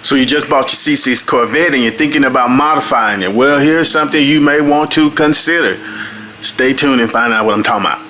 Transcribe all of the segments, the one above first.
So you just bought your C6 Corvette and you're thinking about modifying it. Well, here's something you may want to consider. Stay tuned and find out what I'm talking about.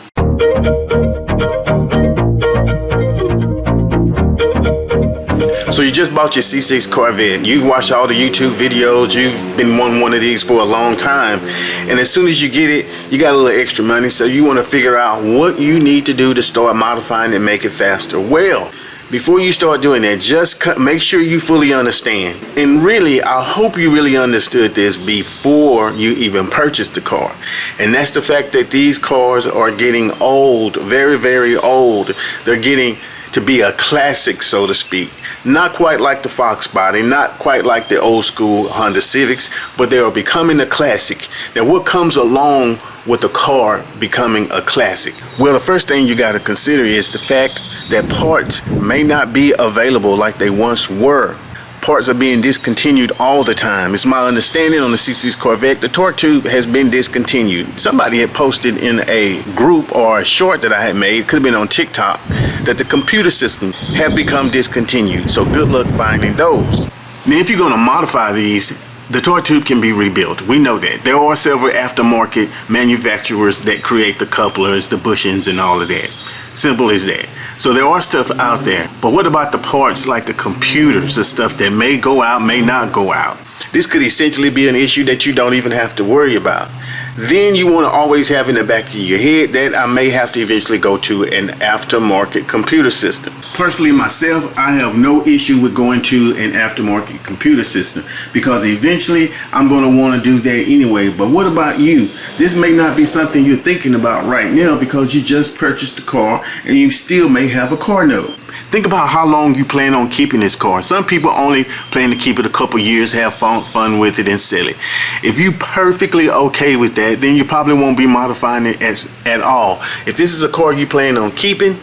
So you just bought your C6 Corvette. You've watched all the YouTube videos. You've been wanting one of these for a long time. And as soon as you get it, you got a little extra money. So you want to figure out what you need to do to start modifying and make it faster. Well, before you start doing that, just make sure you fully understand. And really, I hope you really understood this before you even purchased the car. And that's the fact that these cars are getting old, very, very old. They're getting to be a classic, so to speak. Not quite like the Fox body, not quite like the old school Honda Civics, but they are becoming a classic. Now, what comes along with a car becoming a classic? Well, the first thing you got to consider is the fact that parts may not be available like they once were. Parts are being discontinued all the time. It's my understanding on the C6 Corvette, the torque tube has been discontinued. Somebody had posted in a group or a short that I had made, could have been on TikTok, that the computer system had become discontinued. So good luck finding those. Now, if you're going to modify these, the torque tube can be rebuilt. We know that. There are several aftermarket manufacturers that create the couplers, the bushings, and all of that. Simple as that. So there are stuff out there. But what about the parts like the computers, the stuff that may go out, may not go out? This could essentially be an issue that you don't even have to worry about. Then you want to always have in the back of your head that I may have to eventually go to an aftermarket computer system. Personally, myself, I have no issue with going to an aftermarket computer system because eventually I'm going to want to do that anyway. But what about you? This may not be something you're thinking about right now because you just purchased the car and you still may have a car note. Think about how long you plan on keeping this car. Some people only plan to keep it a couple years, have fun with it, and sell it. If you're perfectly okay with that, then you probably won't be modifying it at all. If this is a car you plan on keeping,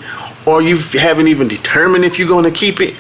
or you haven't even determined if you're going to keep it,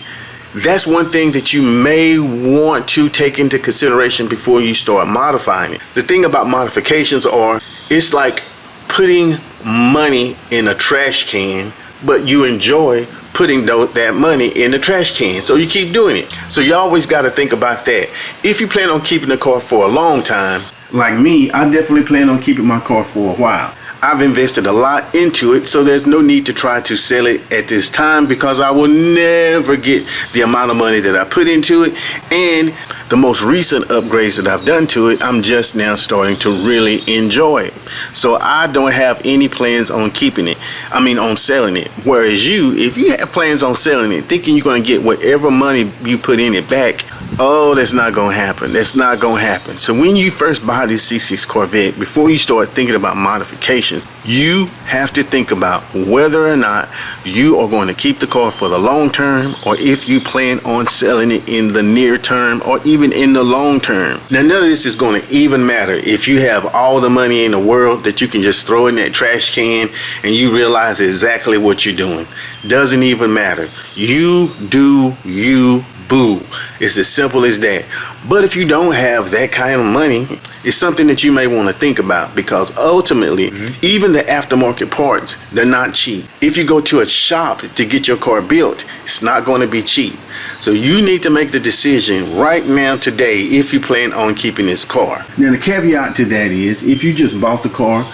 that's one thing that you may want to take into consideration before you start modifying it. The thing about modifications are, it's like putting money in a trash can, but you enjoy putting that money in the trash can, so you keep doing it. So you always got to think about that. If you plan on keeping the car for a long time, like me, I definitely plan on keeping my car for a while. I've invested a lot into it, so there's no need to try to sell it at this time because I will never get the amount of money that I put into it. And the most recent upgrades that I've done to it, I'm just now starting to really enjoy it. So I don't have any plans on keeping it. On selling it. Whereas you, if you have plans on selling it, thinking you're going to get whatever money you put in it back, oh, that's not going to happen. That's not going to happen. So when you first buy this C6 Corvette, before you start thinking about modifications, you have to think about whether or not you are going to keep the car for the long term, or if you plan on selling it in the near term or even in the long term. Now, none of this is going to even matter if you have all the money in the world that you can just throw in that trash can and you realize exactly what you're doing. Doesn't even matter. You do you, boo. It's as simple as that. But if you don't have that kind of money, it's something that you may want to think about, because ultimately, even the aftermarket parts, they're not cheap. If you go to a shop to get your car built, it's not going to be cheap. So you need to make the decision right now today if you plan on keeping this car. Now, the caveat to that is, if you just bought the car,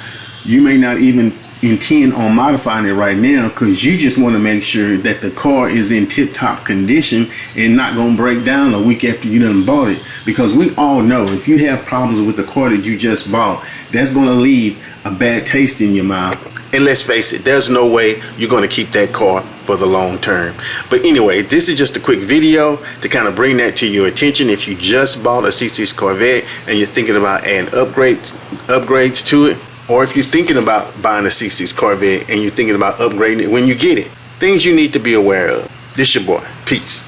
you may not even intend on modifying it right now because you just want to make sure that the car is in tip-top condition and not going to break down a week after you done bought it. Because we all know if you have problems with the car that you just bought, that's going to leave a bad taste in your mouth. And let's face it, there's no way you're going to keep that car for the long term. But anyway, this is just a quick video to kind of bring that to your attention. If you just bought a C6 Corvette and you're thinking about adding upgrades to it, or if you're thinking about buying a C6 Corvette and you're thinking about upgrading it when you get it, things you need to be aware of. This your boy. Peace.